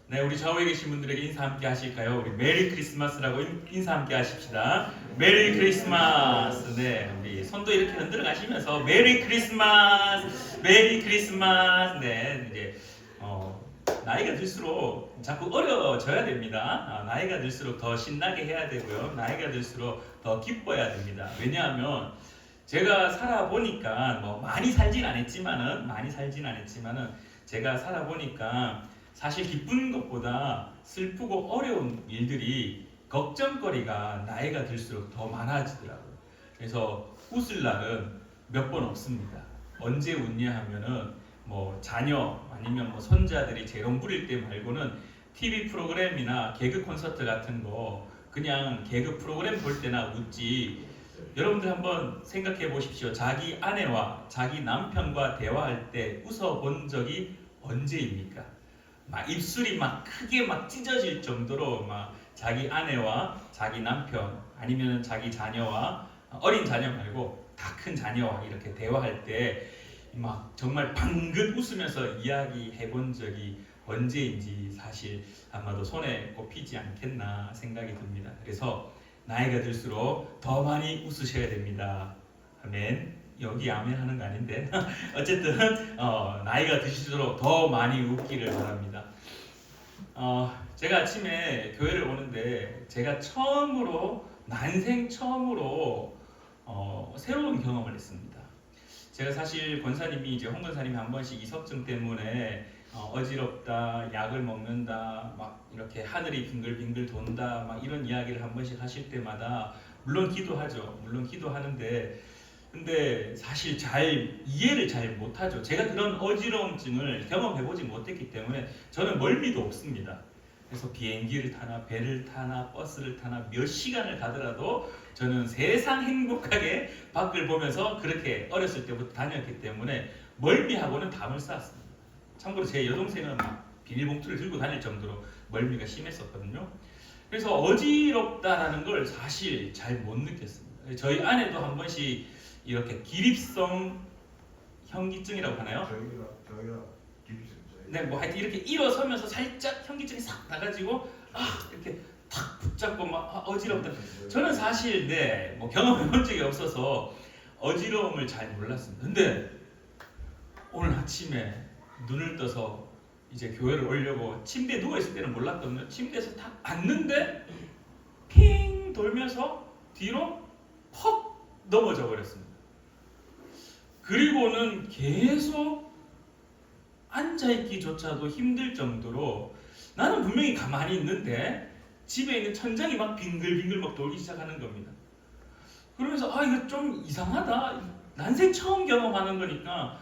네, 우리 좌우에 계신 분들에게 인사 함께 하실까요? 우리 메리 크리스마스라고 인사 함께 하십시다. 메리 크리스마스. 네, 우리 손도 이렇게 흔들어 가시면서 메리 크리스마스, 메리 크리스마스. 네, 이제 나이가 들수록 자꾸 어려져야 됩니다. 나이가 들수록 더 신나게 해야 되고요. 나이가 들수록 더 기뻐야 됩니다. 왜냐하면 제가 살아보니까 뭐 많이 살진 않았지만은 제가 살아보니까 사실 기쁜 것보다 슬프고 어려운 일들이 걱정거리가 나이가 들수록 더 많아지더라고요. 그래서 웃을 날은 몇 번 없습니다. 언제 웃냐 하면은 뭐 자녀 아니면 뭐 손자들이 재롱 부릴 때 말고는 TV 프로그램이나 개그 콘서트 같은 거 그냥 개그 프로그램 볼 때나 웃지. 여러분들 한번 생각해 보십시오. 자기 아내와 자기 남편과 대화할 때 웃어 본 적이 언제입니까? 막 입술이 막 크게 막 찢어질 정도로 막 자기 아내와 자기 남편 아니면 자기 자녀와 어린 자녀 말고 다 큰 자녀와 이렇게 대화할 때 막 정말 방긋 웃으면서 이야기해 본 적이 언제인지 사실 아마도 손에 꼽히지 않겠나 생각이 듭니다. 그래서 나이가 들수록 더 많이 웃으셔야 됩니다. 아멘. 여기 아멘 하는 거 아닌데 어쨌든 나이가 드실수록 더 많이 웃기를 바랍니다. 제가 아침에 교회를 오는데 제가 난생 처음으로 새로운 경험을 했습니다. 제가 사실 권사님이 이제 홍 권사님이 한 번씩 이석증 때문에 어지럽다, 약을 먹는다, 막 이렇게 하늘이 빙글빙글 돈다, 막 이런 이야기를 한 번씩 하실 때마다 물론 기도하죠. 물론 기도하는데 근데 사실 이해를 잘 못하죠. 제가 그런 어지러움증을 경험해보지 못했기 때문에 저는 멀미도 없습니다. 그래서 비행기를 타나 배를 타나 버스를 타나 몇 시간을 가더라도 저는 세상 행복하게 밖을 보면서 그렇게 어렸을 때부터 다녔기 때문에 멀미하고는 담을 쌓았습니다. 참고로 제 여동생은 막 비닐봉투를 들고 다닐 정도로 멀미가 심했었거든요. 그래서 어지럽다라는 걸 사실 잘 못 느꼈습니다. 저희 아내도 한 번씩 이렇게 기립성 현기증이라고 하나요? 저희가 기립성. 네, 뭐 하여튼 이렇게 일어서면서 살짝 현기증이 싹 나가지고 이렇게 탁 붙잡고 막 어지럽다. 저는 사실 뭐 경험해본 적이 없어서 어지러움을 잘 몰랐습니다. 근데 오늘 아침에 눈을 떠서 이제 교회를 오려고 침대에 누워 있을 때는 몰랐거든요. 침대에서 탁 앉는데 핑 돌면서 뒤로 퍽 넘어져 버렸습니다. 그리고는 계속 앉아있기조차도 힘들 정도로 나는 분명히 가만히 있는데 집에 있는 천장이 막 빙글빙글 막 돌기 시작하는 겁니다. 그러면서 이거 좀 이상하다. 난생 처음 경험하는 거니까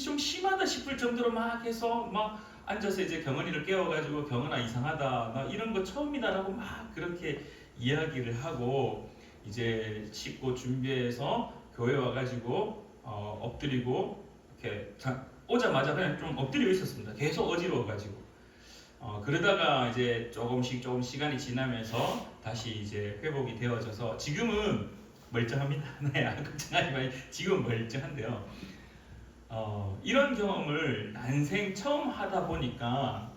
좀 심하다 싶을 정도로 막 해서 막 앉아서 이제 경은이를 깨워가지고 경은아 이상하다 나 이런 거 처음이다라고 막 그렇게 이야기를 하고 이제 씻고 준비해서 교회 와가지고 엎드리고 이렇게 오자마자 그냥 좀 엎드리고 있었습니다. 계속 어지러워가지고 그러다가 이제 조금 시간이 지나면서 다시 이제 회복이 되어져서 지금은 멀쩡합니다. 네, 걱정하지 마세요. 지금 멀쩡한데요. 이런 경험을 난생 처음 하다 보니까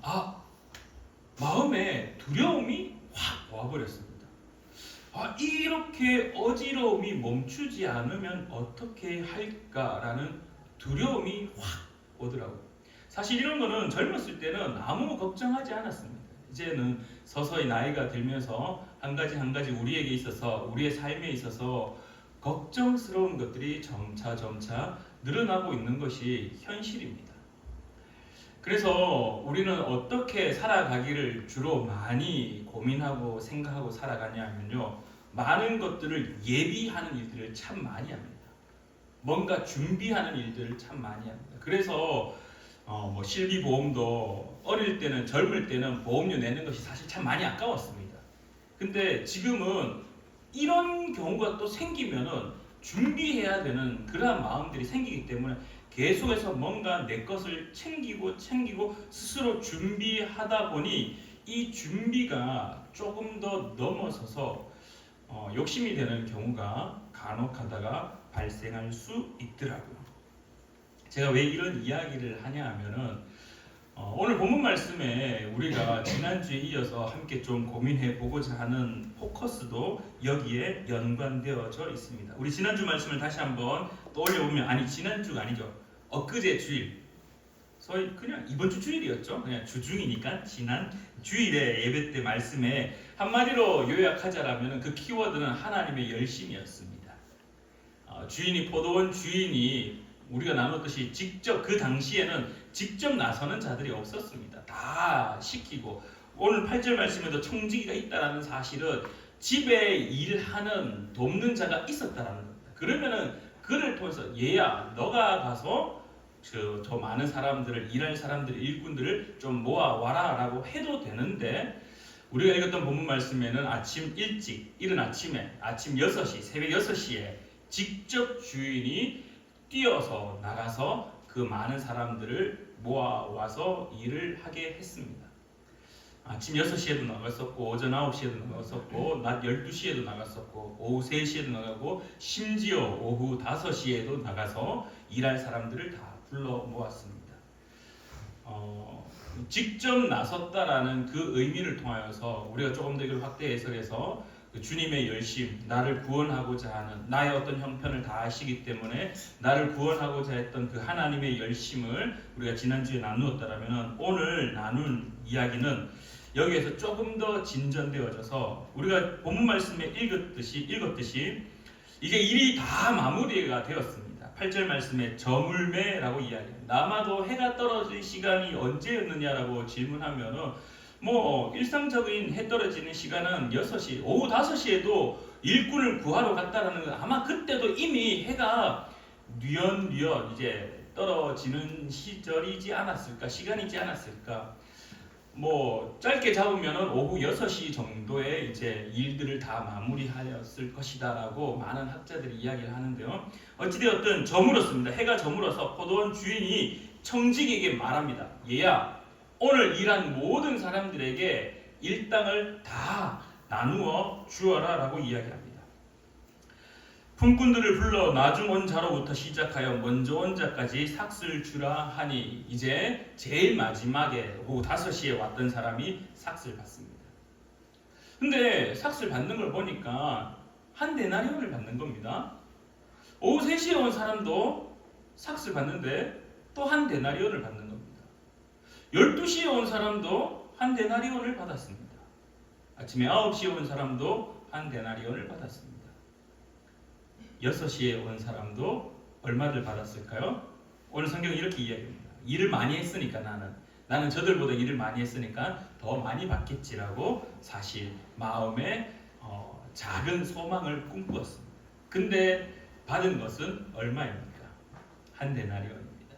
마음에 두려움이 확 와버렸습니다. 이렇게 어지러움이 멈추지 않으면 어떻게 할까라는 두려움이 확 오더라고요. 사실 이런 거는 젊었을 때는 아무 걱정하지 않았습니다. 이제는 서서히 나이가 들면서 한 가지 우리에게 있어서 우리의 삶에 있어서 걱정스러운 것들이 점차 늘어나고 있는 것이 현실입니다. 그래서 우리는 어떻게 살아가기를 주로 많이 고민하고 생각하고 살아가냐면요. 많은 것들을 예비하는 일들을 참 많이 합니다. 뭔가 준비하는 일들을 참 많이 합니다. 그래서 뭐 실비보험도 어릴 때는 젊을 때는 보험료 내는 것이 사실 참 많이 아까웠습니다. 근데 지금은 이런 경우가 또 생기면은 준비해야 되는 그러한 마음들이 생기기 때문에 계속해서 뭔가 내 것을 챙기고 스스로 준비하다 보니 이 준비가 조금 더 넘어서서 욕심이 되는 경우가 간혹 가다가 발생할 수 있더라고요. 제가 왜 이런 이야기를 하냐 하면은 오늘 본문 말씀에 우리가 지난주에 이어서 함께 좀 고민해 보고자 하는 포커스도 여기에 연관되어져 있습니다. 우리 지난주 말씀을 다시 한번 떠올려 보면, 아니 지난주가 아니죠, 엊그제 주일, 소위 그냥 이번 주 주일이었죠. 그냥 주중이니까 지난 주일에 예배 때 말씀에 한마디로 요약하자라면 그 키워드는 하나님의 열심이었습니다. 주인이, 포도원 주인이 우리가 나눴듯이 직접, 그 당시에는 직접 나서는 자들이 없었습니다. 다 시키고, 오늘 8절 말씀에도 청지기가 있다라는 사실은 집에 일하는 돕는 자가 있었다라는 겁니다. 그러면은 그를 통해서, 얘야 너가 가서 더 많은 사람들을, 일할 사람들, 일꾼들을 좀 모아와라 라고 해도 되는데, 우리가 읽었던 본문 말씀에는 아침 일찍, 이른 아침에, 아침 6시, 새벽 6시에 직접 주인이 뛰어서 나가서 그 많은 사람들을 모아와서 일을 하게 했습니다. 아침 6시에도 나갔었고, 오전 9시에도 나갔었고, 낮 12시에도 나갔었고, 오후 3시에도 나가고, 심지어 오후 5시에도 나가서 일할 사람들을 다 불러 모았습니다. 직접 나섰다라는 그 의미를 통하여서 우리가 조금 더 이걸 확대 해석해서 그 주님의 열심, 나를 구원하고자 하는, 나의 어떤 형편을 다 아시기 때문에 나를 구원하고자 했던 그 하나님의 열심을 우리가 지난주에 나누었다라면, 오늘 나눈 이야기는 여기에서 조금 더 진전되어져서 우리가 본문 말씀에 읽었듯이 이게 일이 다 마무리가 되었습니다. 8절 말씀에 저물매라고 이야기합니다. 아마도 해가 떨어질 시간이 언제였느냐라고 질문하면은 일상적인 해 떨어지는 시간은 6시, 오후 5시에도 일꾼을 구하러 갔다라는 건, 아마 그때도 이미 해가 뉘엿뉘엿 이제 떨어지는 시절이지 않았을까, 시간이지 않았을까. 짧게 잡으면은 오후 6시 정도에 이제 일들을 다 마무리하였을 것이다라고 많은 학자들이 이야기를 하는데요. 어찌되었든 저물었습니다. 해가 저물어서 포도원 주인이 청지기에게 말합니다. 얘야, 오늘 일한 모든 사람들에게 일당을 다 나누어 주어라 라고 이야기합니다. 품꾼들을 불러 나중 온 자로부터 시작하여 먼저 온 자까지 삭슬 주라 하니, 이제 제일 마지막에 오후 5시에 왔던 사람이 삭슬 받습니다. 근데 삭슬 받는 걸 보니까 한 데나리온을 받는 겁니다. 오후 3시에 온 사람도 삭슬 받는데 또 한 데나리온을 받는 겁니다. 12시에 온 사람도 한 데나리온을 받았습니다. 아침에 9시에 온 사람도 한 데나리온을 받았습니다. 6시에 온 사람도 얼마를 받았을까요? 오늘 성경은 이렇게 이야기합니다. 일을 많이 했으니까 나는 저들보다 일을 많이 했으니까 더 많이 받겠지라고 사실 마음에 작은 소망을 꿈꾸었습니다. 근데 받은 것은 얼마입니까? 한 데나리온입니다.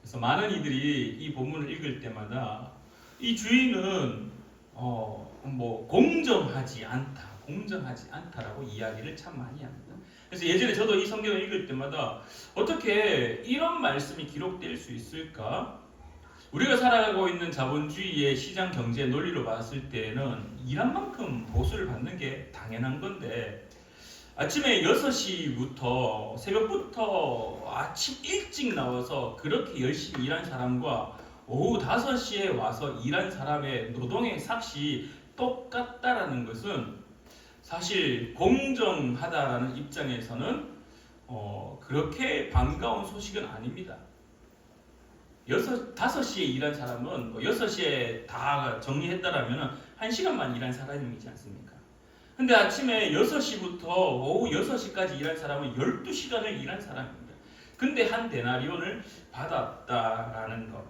그래서 많은 이들이 이 본문을 읽을 때마다 이 주인은 공정하지 않다라고 이야기를 참 많이 합니다. 그래서 예전에 저도 이 성경을 읽을 때마다 어떻게 이런 말씀이 기록될 수 있을까? 우리가 살아가고 있는 자본주의의 시장 경제 논리로 봤을 때는 일한 만큼 보수를 받는 게 당연한 건데, 아침에 6시부터 새벽부터 아침 일찍 나와서 그렇게 열심히 일한 사람과 오후 5시에 와서 일한 사람의 노동의 삭시 똑같다라는 것은 사실 공정하다라는 입장에서는 그렇게 반가운 소식은 아닙니다. 5시에 일한 사람은 6시에 다 정리했다라면 1시간만 일한 사람이지 않습니까? 근데 아침에 6시부터 오후 6시까지 일한 사람은 12시간을 일한 사람입니다. 근데 한 데나리온을 받았다라는 것.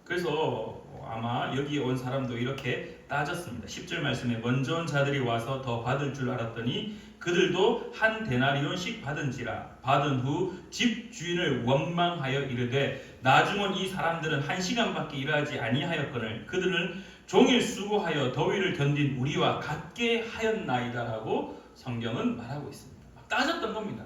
그래서 아마 여기 온 사람도 이렇게 따졌습니다. 10절 말씀에 먼저 온 자들이 와서 더 받을 줄 알았더니 그들도 한 데나리온씩 받은지라. 받은 후 집 주인을 원망하여 이르되 나중 온 이 사람들은 1시간밖에 일하지 아니하였거늘 그들은 종일 수고하여 더위를 견딘 우리와 같게 하였나이다라고 성경은 말하고 있습니다. 따졌던 겁니다.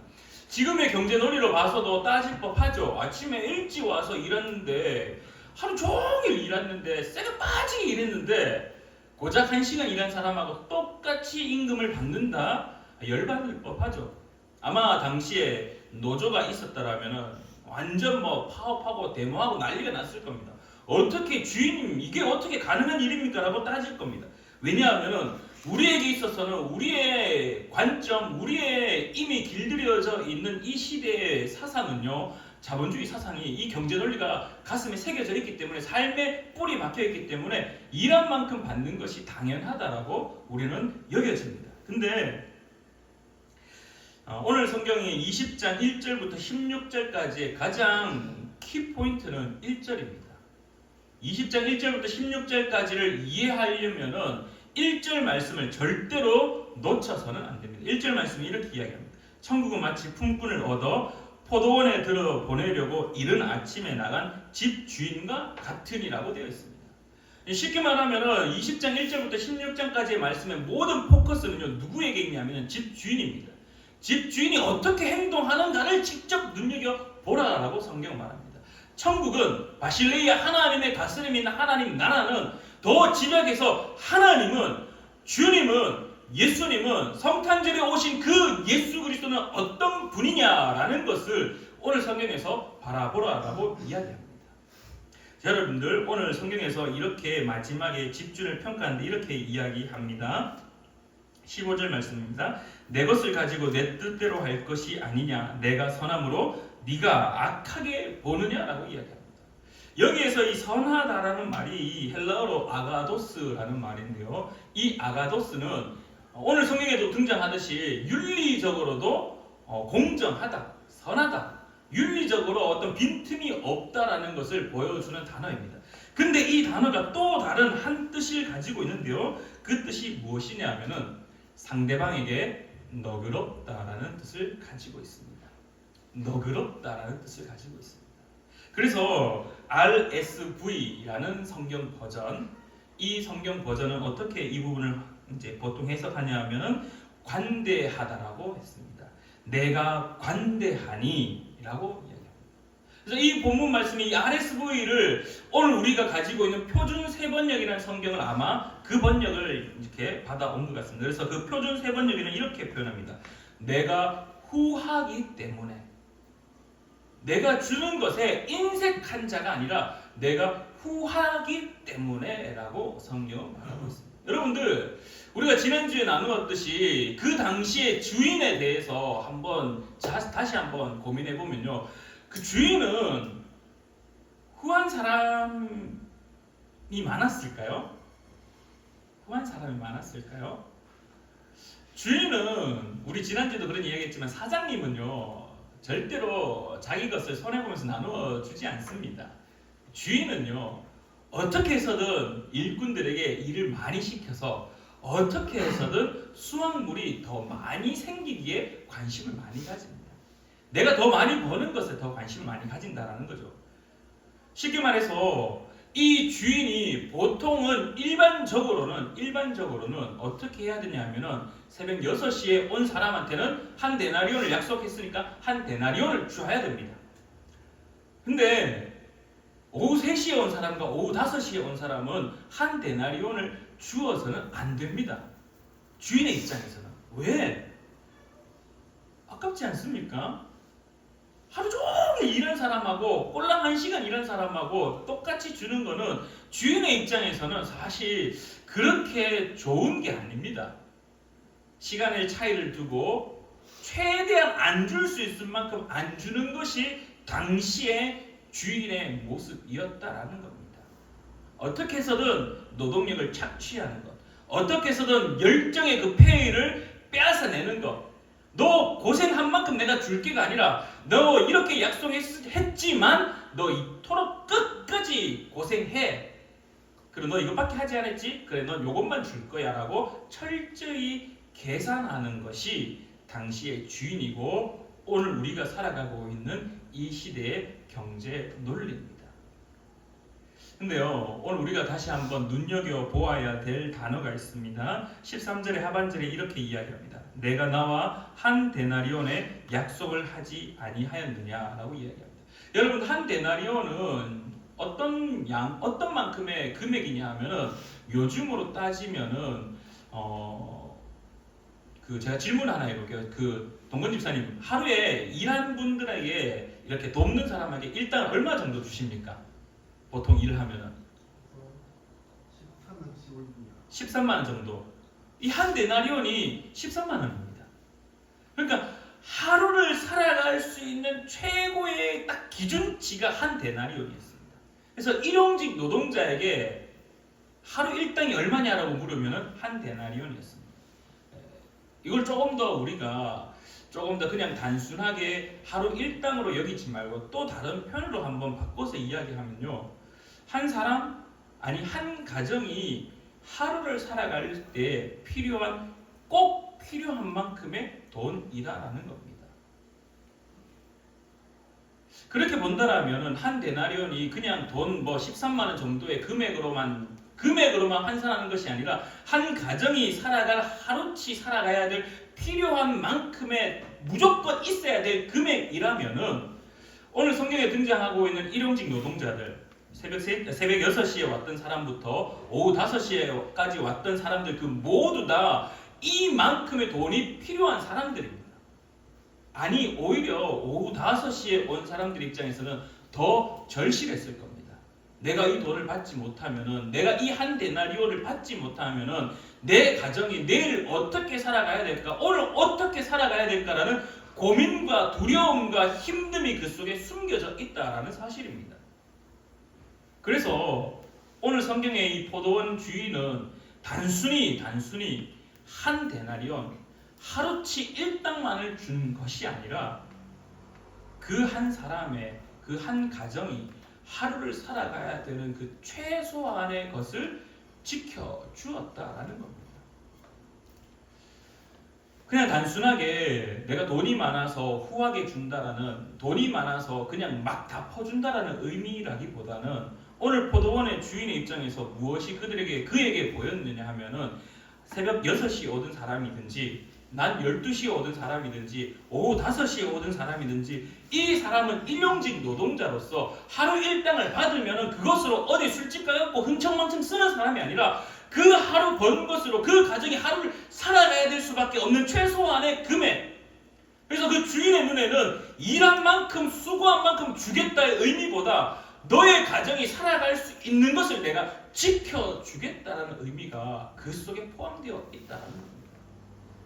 지금의 경제 논리로 봐서도 따질 법하죠. 아침에 일찍 와서 일했는데 하루 종일 일했는데 쇠가 빠지게 일했는데 고작 1시간 일한 사람하고 똑같이 임금을 받는다? 열받을 법하죠. 아마 당시에 노조가 있었다라면 완전 파업하고 데모하고 난리가 났을 겁니다. 어떻게 주인님 이게 어떻게 가능한 일입니까? 라고 따질 겁니다. 왜냐하면 우리에게 있어서는 우리의 관점, 우리의 이미 길들여져 있는 이 시대의 사상은요, 자본주의 사상이 이 경제 논리가 가슴에 새겨져 있기 때문에, 삶에 뿌리 박혀 있기 때문에 일한 만큼 받는 것이 당연하다라고 우리는 여겨집니다. 근데 오늘 성경이 20장 1절부터 16절까지의 가장 키포인트는 1절입니다. 20장 1절부터 16절까지를 이해하려면은 1절 말씀을 절대로 놓쳐서는 안 됩니다. 1절 말씀이 이렇게 이야기합니다. 천국은 마치 품꾼을 얻어 포도원에 들어 보내려고 이른 아침에 나간 집 주인과 같으니라고 되어 있습니다. 쉽게 말하면 20장 1절부터 16장까지의 말씀의 모든 포커스는요, 누구에게 있냐면 집 주인입니다. 집 주인이 어떻게 행동하는가를 직접 눈여겨보라라고 성경은 말합니다. 천국은 바실레이아 하나님의 다스림이 있는 하나님 나라는 더 집약해서 하나님은, 주님은, 예수님은, 성탄절에 오신 그 예수 그리스도는 어떤 분이냐라는 것을 오늘 성경에서 바라보라라고 이야기합니다. 자, 여러분들 오늘 성경에서 이렇게 마지막에 집주인을 평가하는데 이렇게 이야기합니다. 15절 말씀입니다. 내 것을 가지고 내 뜻대로 할 것이 아니냐, 내가 선함으로 네가 악하게 보느냐라고 이야기합니다. 여기에서 이 선하다라는 말이 이 헬라어로 아가도스라는 말인데요. 이 아가도스는 오늘 성경에도 등장하듯이 윤리적으로도 공정하다, 선하다, 윤리적으로 어떤 빈틈이 없다라는 것을 보여주는 단어입니다. 근데 이 단어가 또 다른 한 뜻을 가지고 있는데요. 그 뜻이 무엇이냐 하면은 상대방에게 너그럽다라는 뜻을 가지고 있습니다. 너그럽다라는 뜻을 가지고 있습니다. 그래서 RSV라는 성경 버전, 이 성경 버전은 어떻게 이 부분을 이제 보통 해석하냐 하면은 관대하다라고 했습니다. 내가 관대하니라고 이야기합니다. 그래서 이 본문 말씀이 이 RSV를 오늘 우리가 가지고 있는 표준 세번역이라는 성경을 아마 그 번역을 이렇게 받아온 것 같습니다. 그래서 그 표준 세번역에는 이렇게 표현합니다. 내가 후하기 때문에, 내가 주는 것에 인색한 자가 아니라 내가 후하기 때문에 라고 성경은 말하고 있습니다. 여러분들, 우리가 지난주에 나누었듯이 그 당시의 주인에 대해서 다시 한번 고민해 보면요, 그 주인은 후한 사람이 많았을까요? 후한 사람이 많았을까요? 주인은, 우리 지난주에도 그런 이야기했지만 사장님은요, 절대로 자기 것을 손해보면서 나누어 주지 않습니다. 주인은요, 어떻게 해서든 일꾼들에게 일을 많이 시켜서 어떻게 해서든 수확물이 더 많이 생기기에 관심을 많이 가집니다. 내가 더 많이 버는 것에 더 관심을 많이 가진다는 거죠. 쉽게 말해서 이 주인이 보통은 일반적으로는 어떻게 해야 되냐 하면은 새벽 6시에 온 사람한테는 한 데나리온을 약속했으니까 한 데나리온을 줘야 됩니다. 근데 오후 3시에 온 사람과 오후 5시에 온 사람은 한 데나리온을 주어서는 안 됩니다. 주인의 입장에서는. 왜? 아깝지 않습니까? 하루 종일 일한 사람하고 꼴랑 1시간 일한 사람하고 똑같이 주는 거는 주인의 입장에서는 사실 그렇게 좋은 게 아닙니다. 시간의 차이를 두고 최대한 안 줄 수 있을 만큼 안 주는 것이 당시의 주인의 모습이었다라는 겁니다. 어떻게 해서든 노동력을 착취하는 것, 어떻게 해서든 열정의 그 페이를 빼앗아내는 것, 너 고생한 만큼 내가 줄게가 아니라 너 이렇게 약속했지만 너 이토록 끝까지 고생해. 그래 너 이것밖에 하지 않았지? 그래 넌 요것만 줄 거야 라고 철저히 계산하는 것이 당시의 주인이고 오늘 우리가 살아가고 있는 이 시대의 경제 논리입니다. 근데요, 오늘 우리가 다시 한번 눈여겨보아야 될 단어가 있습니다. 13절의 하반절에 이렇게 이야기합니다. 내가 나와 한 데나리온의 약속을 하지 아니하였느냐라고 이야기합니다. 여러분, 한 데나리온은 어떤 만큼의 금액이냐 하면은 요즘으로 따지면은 제가 질문 하나 해볼게요. 동건 집사님, 하루에 일한 분들에게 이렇게 돕는 사람에게 일단 얼마 정도 주십니까? 보통 일을 하면은 13만 15분이야. 13만 원 정도. 이 한 데나리온이 13만 원입니다. 그러니까 하루를 살아갈 수 있는 최고의 딱 기준치가 한 데나리온이었습니다. 그래서 일용직 노동자에게 하루 일당이 얼마냐라고 물으면은 한 데나리온이었습니다. 이걸 조금 더 우리가 조금 더 그냥 단순하게 하루 일당으로 여기지 말고 또 다른 편으로 한번 바꿔서 이야기하면요. 한 사람 아니 한 가정이 하루를 살아갈 때 꼭 필요한 만큼의 돈이다라는 겁니다. 그렇게 본다라면 한 데나리온이 그냥 돈 13만 원 정도의 금액으로만 환산하는 것이 아니라 한 가정이 하루치 살아가야 될 필요한 만큼의 무조건 있어야 될 금액이라면은 오늘 성경에 등장하고 있는 일용직 노동자들 새벽 6시에 왔던 사람부터 오후 5시에까지 왔던 사람들 그 모두 다 이만큼의 돈이 필요한 사람들입니다. 아니 오히려 오후 5시에 온 사람들 입장에서는 더 절실했을 겁니다. 내가 이 돈을 받지 못하면은 내가 이 한 데나리온을 받지 못하면은 내 가정이 내일 어떻게 살아가야 될까 오늘 어떻게 살아가야 될까라는 고민과 두려움과 힘듦이 그 속에 숨겨져 있다라는 사실입니다. 그래서 오늘 성경의 이 포도원 주인은 단순히 한 데나리온 하루치 일당만을 준 것이 아니라 그 한 사람의 그 한 가정이 하루를 살아가야 되는 그 최소한의 것을 지켜주었다라는 겁니다. 그냥 단순하게 내가 돈이 많아서 후하게 준다라는 돈이 많아서 그냥 막 다 퍼준다라는 의미라기보다는 오늘 포도원의 주인의 입장에서 무엇이 그에게 보였느냐 하면은 새벽 6시에 오던 사람이든지 낮 12시에 오던 사람이든지 오후 5시에 오던 사람이든지 이 사람은 일용직 노동자로서 하루 일당을 받으면 그것으로 어디 술집 가갖고 흥청망청 쓰는 사람이 아니라 그 하루 버는 것으로 그 가정이 하루를 살아가야 될 수밖에 없는 최소한의 금액. 그래서 그 주인의 눈에는 일한 만큼 수고한 만큼 주겠다의 의미보다 너의 가정이 살아갈 수 있는 것을 내가 지켜주겠다는 의미가 그 속에 포함되어 있다는 겁니다.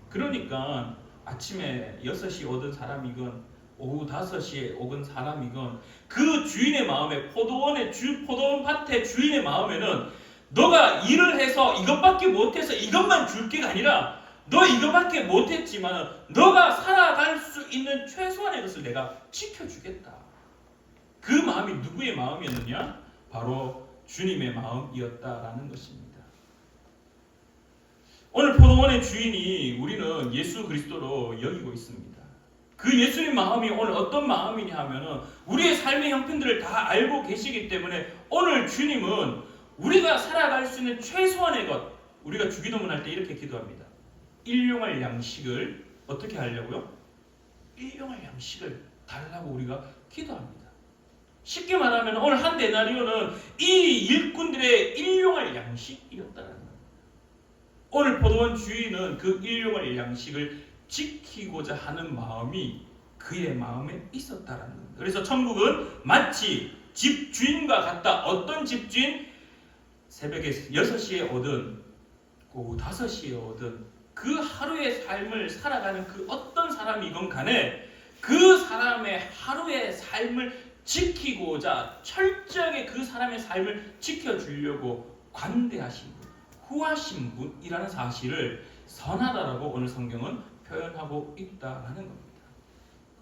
그러니까 아침에 6시에 오던 사람이건 오후 5시에 오던 사람이건 그 주인의 마음에 포도원 밭의 주인의 마음에는 너가 일을 해서 이것밖에 못해서 이것만 줄 게가 아니라 너 이것밖에 못했지만 너가 살아갈 수 있는 최소한의 것을 내가 지켜주겠다. 그 마음이 누구의 마음이었느냐? 바로 주님의 마음이었다라는 것입니다. 오늘 포도원의 주인이 우리는 예수 그리스도로 여기고 있습니다. 그 예수님 마음이 오늘 어떤 마음이냐 하면은 우리의 삶의 형편들을 다 알고 계시기 때문에 오늘 주님은 우리가 살아갈 수 있는 최소한의 것, 우리가 주기도문 할 때 이렇게 기도합니다. 일용할 양식을 어떻게 하려고요? 일용할 양식을 달라고 우리가 기도합니다. 쉽게 말하면 오늘 한 데나리온은 이 일꾼들의 일용할 양식이었다는 거예요. 오늘 포도원 주인은 그 일용할 양식을 지키고자 하는 마음이 그의 마음에 있었다는 겁니다. 그래서 천국은 마치 집주인과 같다. 어떤 집주인? 새벽에 6시에 오든 오후 5시에 오든 그 하루의 삶을 살아가는 그 어떤 사람이건 간에 그 사람의 하루의 삶을 지키고자 철저하게 그 사람의 삶을 지켜주려고 관대하신 분, 후하신 분이라는 사실을 선하다라고 오늘 성경은 표현하고 있다라는 겁니다.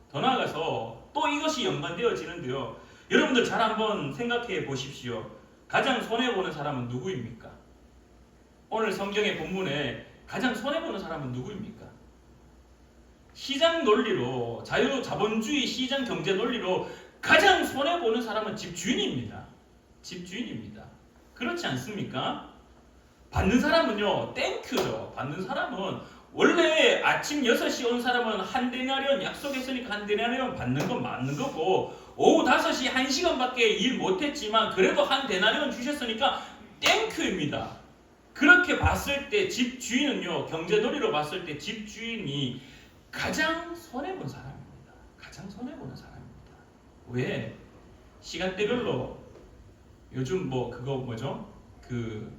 더 나아가서 또 이것이 연관되어지는데요. 여러분들 잘 한번 생각해 보십시오. 가장 손해보는 사람은 누구입니까? 오늘 성경의 본문에 가장 손해보는 사람은 누구입니까? 시장 논리로, 자본주의 시장 경제 논리로 가장 손해보는 사람은 집주인입니다. 집주인입니다. 그렇지 않습니까? 받는 사람은요, 땡큐죠. 받는 사람은 원래 아침 6시 온 사람은 한 데나리온 약속했으니까 한 데나리온 받는 건 맞는 거고 오후 5시 1시간밖에 일 못했지만 그래도 한 데나리온 주셨으니까 땡큐입니다. 그렇게 봤을 때 집주인은요, 경제놀이로 봤을 때 집주인이 가장 손해본 사람입니다. 가장 손해보는 사람입니다. 왜? 시간대별로 요즘 뭐 그거 뭐죠? 그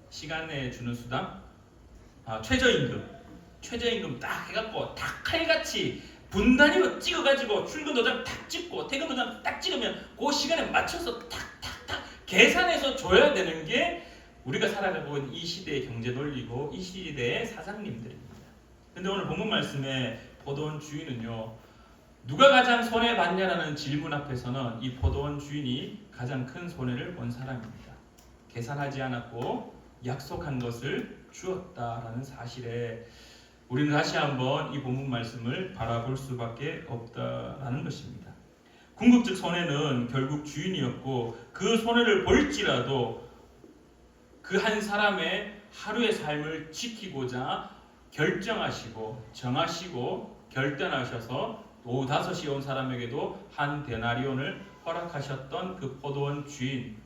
시간에 주는 수당? 최저임금 딱 해갖고 다 칼같이 분단위로 찍어가지고 출근 도장 딱 찍고 퇴근 도장 딱 찍으면 그 시간에 맞춰서 탁탁탁 계산해서 줘야 되는 게 우리가 살아가고 있는 이 시대의 경제 논리고 이 시대의 사장님들입니다. 근데 오늘 본문 말씀에 포도원 주인은요, 누가 가장 손해봤냐라는 질문 앞에서는 이 포도원 주인이 가장 큰 손해를 본 사람입니다. 계산하지 않았고 약속한 것을 주었다라는 사실에 우리는 다시 한번 이 본문 말씀을 바라볼 수밖에 없다라는 것입니다. 궁극적 손해는 결국 주인이었고 그 손해를 볼지라도 그 한 사람의 하루의 삶을 지키고자 결정하시고 정하시고 결단하셔서 오후 5시에 온 사람에게도 한 데나리온을 허락하셨던 그 포도원 주인,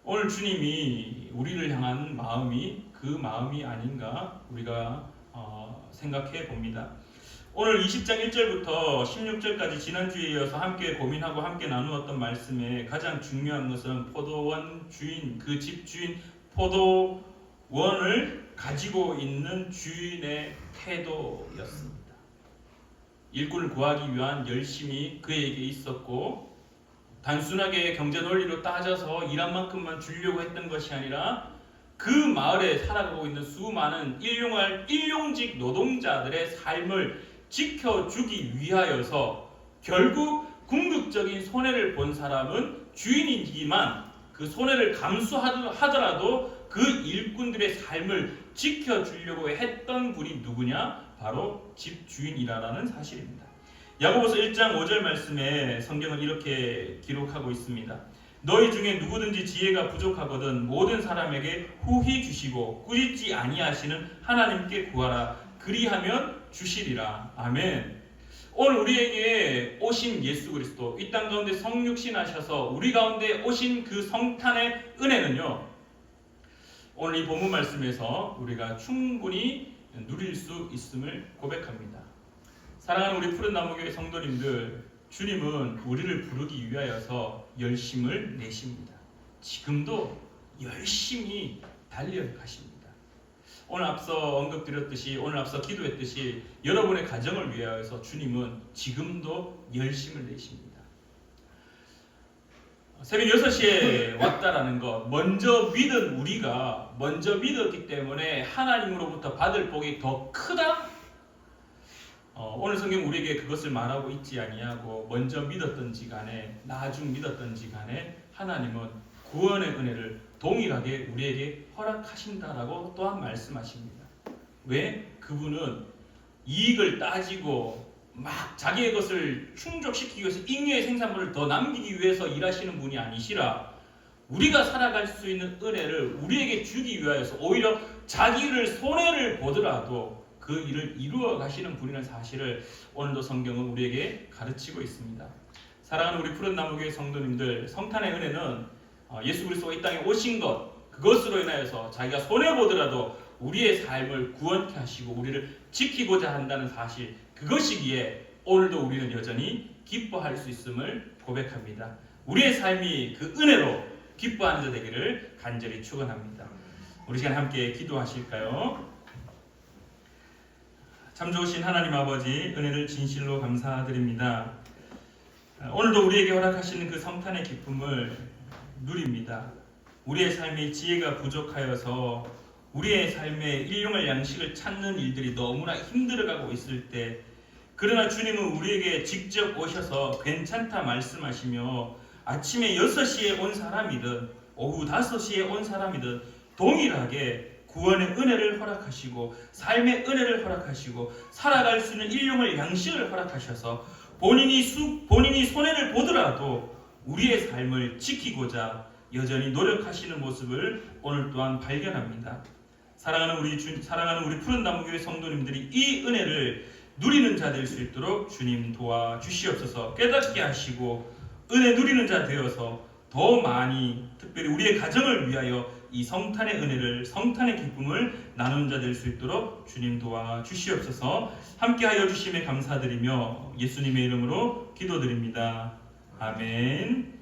오늘 주님이 우리를 향한 마음이 그 마음이 아닌가 우리가 생각해 봅니다. 오늘 20장 1절부터 16절까지 지난주에 이어서 함께 고민하고 함께 나누었던 말씀에 가장 중요한 것은 포도원 주인, 그 집 주인, 포도원을 가지고 있는 주인의 태도였습니다. 일꾼을 구하기 위한 열심이 그에게 있었고 단순하게 경제 논리로 따져서 일한 만큼만 주려고 했던 것이 아니라 그 마을에 살아가고 있는 수많은 일용직 노동자들의 삶을 지켜주기 위하여서 결국 궁극적인 손해를 본 사람은 주인이지만 그 손해를 감수하더라도 그 일꾼들의 삶을 지켜주려고 했던 분이 누구냐? 바로 집주인이라는 사실입니다. 야고보서 1장 5절 말씀에 성경은 이렇게 기록하고 있습니다. 너희 중에 누구든지 지혜가 부족하거든 모든 사람에게 후히 주시고 꾸짖지 아니하시는 하나님께 구하라. 그리하면 주시리라. 아멘. 오늘 우리에게 오신 예수 그리스도, 이 땅 가운데 성육신 하셔서 우리 가운데 오신 그 성탄의 은혜는요, 오늘 이 본문 말씀에서 우리가 충분히 누릴 수 있음을 고백합니다. 사랑하는 우리 푸른 나무교회 성도님들, 주님은 우리를 부르기 위하여서 열심을 내십니다. 지금도 열심히 달려가십니다. 오늘 앞서 언급드렸듯이, 오늘 앞서 기도했듯이 여러분의 가정을 위하여서 주님은 지금도 열심을 내십니다. 새벽 6시에 왔다라는 것, 먼저 믿은 우리가 먼저 믿었기 때문에 하나님으로부터 받을 복이 더 크다? 오늘 성경 우리에게 그것을 말하고 있지 아니하고 먼저 믿었던지 간에 나중 믿었던지 간에 하나님은 구원의 은혜를 동일하게 우리에게 허락하신다라고 또한 말씀하십니다. 왜? 그분은 이익을 따지고 막 자기의 것을 충족시키기 위해서 잉여의 생산물을 더 남기기 위해서 일하시는 분이 아니시라 우리가 살아갈 수 있는 은혜를 우리에게 주기 위하여서 오히려 자기를 손해를 보더라도 그 일을 이루어 가시는 분이라는 사실을 오늘도 성경은 우리에게 가르치고 있습니다. 사랑하는 우리 푸른 나무교회 성도님들, 성탄의 은혜는 예수 그리스도가 이 땅에 오신 것, 그것으로 인하여서 자기가 손해보더라도 우리의 삶을 구원케 하시고 우리를 지키고자 한다는 사실, 그것이기에 오늘도 우리는 여전히 기뻐할 수 있음을 고백합니다. 우리의 삶이 그 은혜로 기뻐하는 자 되기를 간절히 축원합니다. 우리 시간 함께 기도하실까요? 참 좋으신 하나님 아버지, 은혜를 진실로 감사드립니다. 오늘도 우리에게 허락하시는 그 성탄의 기쁨을 누립니다. 우리의 삶에 지혜가 부족하여서 우리의 삶에 일용할 양식을 찾는 일들이 너무나 힘들어가고 있을 때, 그러나 주님은 우리에게 직접 오셔서 괜찮다 말씀하시며 아침에 6시에 온 사람이든 오후 5시에 온 사람이든 동일하게 구원의 은혜를 허락하시고 삶의 은혜를 허락하시고 살아갈 수 있는 일용할 양식을 허락하셔서 본인이 손해를 보더라도 우리의 삶을 지키고자 여전히 노력하시는 모습을 오늘 또한 발견합니다. 사랑하는 우리 푸른 나무교회 성도님들이 이 은혜를 누리는 자 될 수 있도록 주님 도와주시옵소서. 깨닫게 하시고 은혜 누리는 자 되어서 더 많이 특별히 우리의 가정을 위하여 이 성탄의 은혜를, 성탄의 기쁨을 나누는 자 될 수 있도록 주님 도와주시옵소서. 함께하여 주심에 감사드리며 예수님의 이름으로 기도드립니다. 아멘.